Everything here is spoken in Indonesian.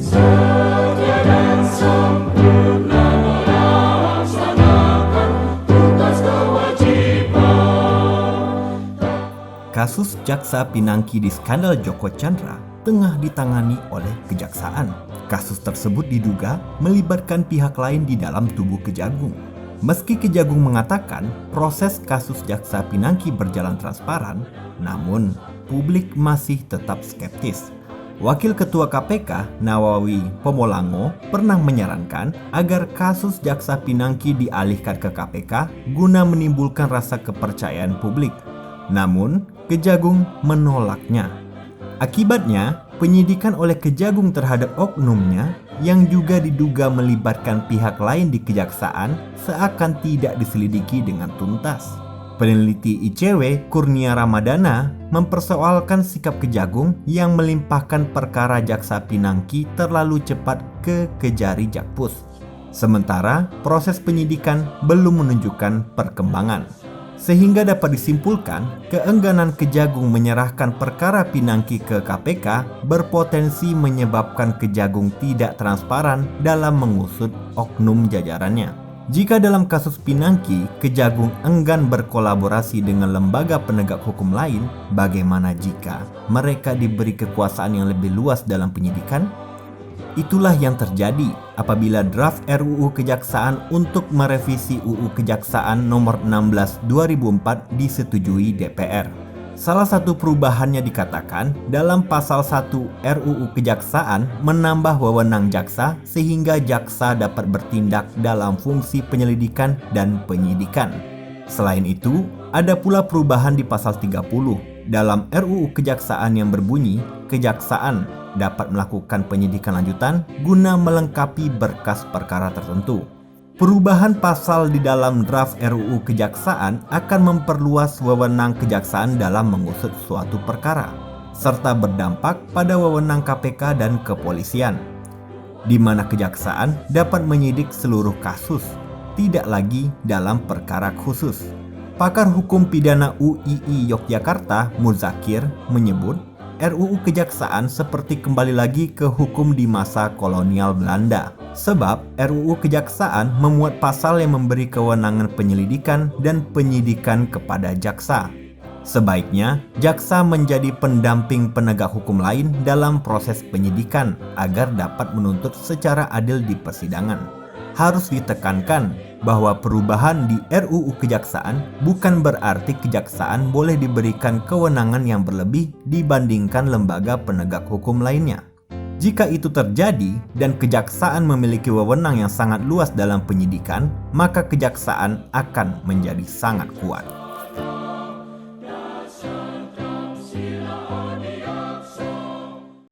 Setia dan sempurna melaksanakan tugas kewajiban. Kasus Jaksa Pinangki di skandal Joko Chandra tengah ditangani oleh Kejaksaan. Kasus tersebut diduga melibatkan pihak lain di dalam tubuh Kejagung. Meski Kejagung mengatakan proses kasus Jaksa Pinangki berjalan transparan, namun publik masih tetap skeptis. Wakil Ketua KPK Nawawi Pomolango pernah menyarankan agar kasus Jaksa Pinangki dialihkan ke KPK guna menimbulkan rasa kepercayaan publik. Namun, Kejagung menolaknya. Akibatnya, penyidikan oleh Kejagung terhadap oknumnya yang juga diduga melibatkan pihak lain di Kejaksaan seakan tidak diselidiki dengan tuntas. Peneliti ICW Kurnia Ramadana mempersoalkan sikap Kejagung yang melimpahkan perkara Jaksa Pinangki terlalu cepat ke Kejari Jakpus. Sementara proses penyidikan belum menunjukkan perkembangan. Sehingga dapat disimpulkan, keengganan Kejagung menyerahkan perkara Pinangki ke KPK berpotensi menyebabkan Kejagung tidak transparan dalam mengusut oknum jajarannya. Jika dalam kasus Pinangki, Kejagung enggan berkolaborasi dengan lembaga penegak hukum lain, bagaimana jika mereka diberi kekuasaan yang lebih luas dalam penyidikan? Itulah yang terjadi apabila draft RUU Kejaksaan untuk merevisi UU Kejaksaan nomor 16 2004 disetujui DPR. Salah satu perubahannya dikatakan dalam pasal 1 RUU Kejaksaan menambah wewenang jaksa sehingga jaksa dapat bertindak dalam fungsi penyelidikan dan penyidikan. Selain itu, ada pula perubahan di pasal 30 dalam RUU Kejaksaan yang berbunyi, kejaksaan dapat melakukan penyidikan lanjutan guna melengkapi berkas perkara tertentu. Perubahan pasal di dalam draft RUU Kejaksaan akan memperluas wewenang kejaksaan dalam mengusut suatu perkara, serta berdampak pada wewenang KPK dan kepolisian, di mana kejaksaan dapat menyidik seluruh kasus, tidak lagi dalam perkara khusus. Pakar hukum pidana UII Yogyakarta, Muzakir, menyebut RUU Kejaksaan seperti kembali lagi ke hukum di masa kolonial Belanda. Sebab RUU Kejaksaan memuat pasal yang memberi kewenangan penyelidikan dan penyidikan kepada jaksa. Sebaiknya, jaksa menjadi pendamping penegak hukum lain dalam proses penyidikan agar dapat menuntut secara adil di persidangan. Harus ditekankan bahwa perubahan di RUU Kejaksaan bukan berarti kejaksaan boleh diberikan kewenangan yang berlebih dibandingkan lembaga penegak hukum lainnya. Jika itu terjadi dan kejaksaan memiliki wewenang yang sangat luas dalam penyidikan, maka kejaksaan akan menjadi sangat kuat.